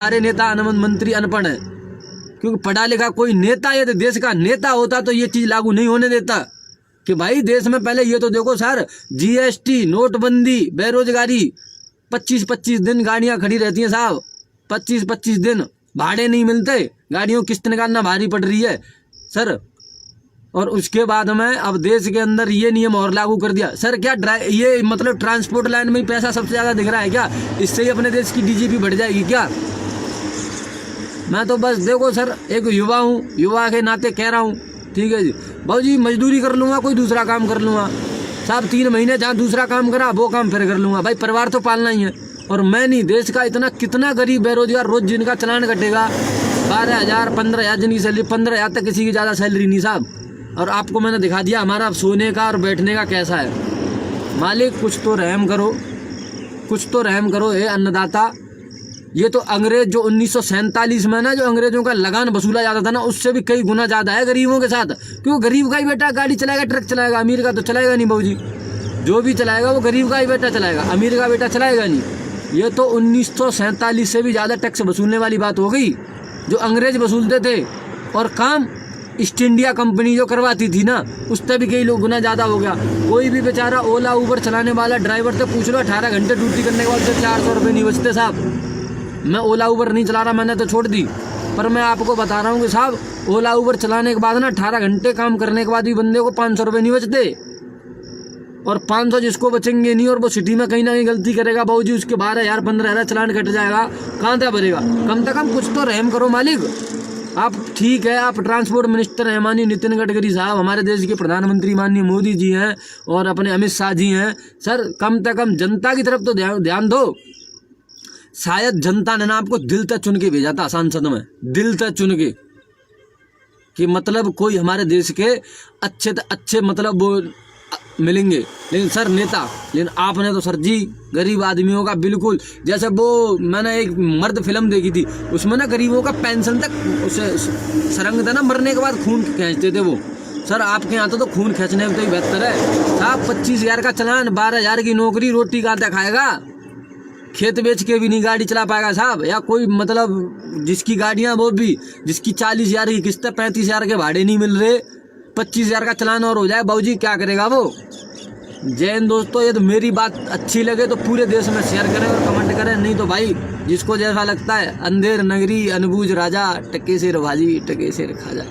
सारे नेता मंत्री अनपढ़ है, क्योंकि पढ़ा लिखा कोई नेता यदि देश का नेता होता तो ये चीज लागू नहीं होने देता कि भाई देश में पहले ये तो देखो सर, जीएसटी, नोटबंदी, बेरोजगारी, 25-25 दिन गाड़ियां खड़ी रहती हैं साहब, 25-25 दिन भाड़े नहीं मिलते, गाड़ियों किस्त निकालना भारी पड़ रही है सर। और उसके बाद में अब देश के अंदर ये नियम और लागू कर दिया सर। क्या ये मतलब ट्रांसपोर्ट लाइन में ही पैसा सबसे ज्यादा दिख रहा है क्या? इससे ही अपने देश की डीजीपी बढ़ जाएगी क्या? मैं तो बस देखो सर, एक युवा हूँ, युवा के नाते कह रहा हूँ, ठीक है जी भाऊ जी, मजदूरी कर लूँगा, कोई दूसरा काम कर लूँगा साहब, 3 महीने जहाँ दूसरा काम करा वो काम फिर कर लूँगा, भाई परिवार तो पालना ही है। और मैं नहीं, देश का इतना कितना गरीब बेरोजगार, रोज जिनका चलान कटेगा 12,000 15,000, जिनकी सैलरी 15,000 तक, किसी की ज़्यादा सैलरी नहीं साहब। और आपको मैंने दिखा दिया हमारा सोने का और बैठने का कैसा है। मालिक कुछ तो रहम करो, कुछ तो रहम करो हे अन्नदाता। ये तो अंग्रेज जो 1947 में ना, जो अंग्रेजों का लगान वसूला जाता था ना, उससे भी कई गुना ज्यादा है गरीबों के साथ। क्यों? गरीब का ही बेटा गाड़ी चलाएगा, ट्रक चलाएगा, अमीर का तो चलाएगा नहीं बाबूजी। जो भी चलाएगा वो गरीब का ही बेटा चलाएगा, अमीर का बेटा चलाएगा नहीं। ये तो 1947 से भी ज्यादा टैक्स वसूलने वाली बात हो गई, जो अंग्रेज वसूलते थे। और काम ईस्ट इंडिया कंपनी जो करवाती थी ना, उससे भी कई लोग गुना ज्यादा हो गया। कोई भी बेचारा ओला उबर चलाने वाला ड्राइवर से पूछ लो, 18 घंटे ड्यूटी करने के बाद से 400 रुपये नहीं बचते साहब। मैं ओला उबर नहीं चला रहा, मैंने तो छोड़ दी, पर मैं आपको बता रहा हूँ कि साहब, ओला उबर चलाने के बाद ना 18 घंटे काम करने के बाद भी बंदे को 500 रुपये नहीं बचते। और 500 जिसको बचेंगे नहीं, और वो सिटी में कहीं ना कहीं गलती करेगा बाबूजी, उसके 12,000 15,000 चलान कट जाएगा, कहाँ तक भरेगा? कम से कम कुछ तो रहम करो मालिक। आप ठीक है, आप ट्रांसपोर्ट मिनिस्टर हैं माननीय नितिन गडकरी साहब, हमारे देश के प्रधानमंत्री माननीय मोदी जी हैं, और अपने अमित शाह जी हैं सर, कम से कम जनता की तरफ तो ध्यान दो। शायद जनता ने ना आपको दिल तक चुन के भेजा था सांसद में, दिल तक चुन के, कि मतलब कोई हमारे देश के अच्छे मतलब वो मिलेंगे। लेकिन सर नेता, लेकिन आपने तो सर जी गरीब आदमियों का बिल्कुल, जैसे वो मैंने एक मर्द फिल्म देखी थी, उसमें ना गरीबों का पेंशन तक उसे सरंग था ना, मरने के बाद खून खींचते थे वो। सर आपके यहाँ तो खून खींचने में तो ही बेहतर है साहब। 25,000 का चलान, 12,000 की नौकरी, रोटी कहाँ तक खाएगा? खेत बेच के भी नहीं गाड़ी चला पाएगा साहब। या कोई मतलब जिसकी गाड़ियां, वो भी जिसकी 40,000 की किस्त, 35,000 के भाड़े नहीं मिल रहे, 25,000 का चलान और हो जाए बाबूजी, क्या करेगा वो? जय हिंद दोस्तों, ये तो मेरी बात अच्छी लगे तो पूरे देश में शेयर करें और कमेंट करें, नहीं तो भाई जिसको जैसा लगता है। अंधेर नगरी अनबूझ राजा, टके से भाजी टके से खाजा।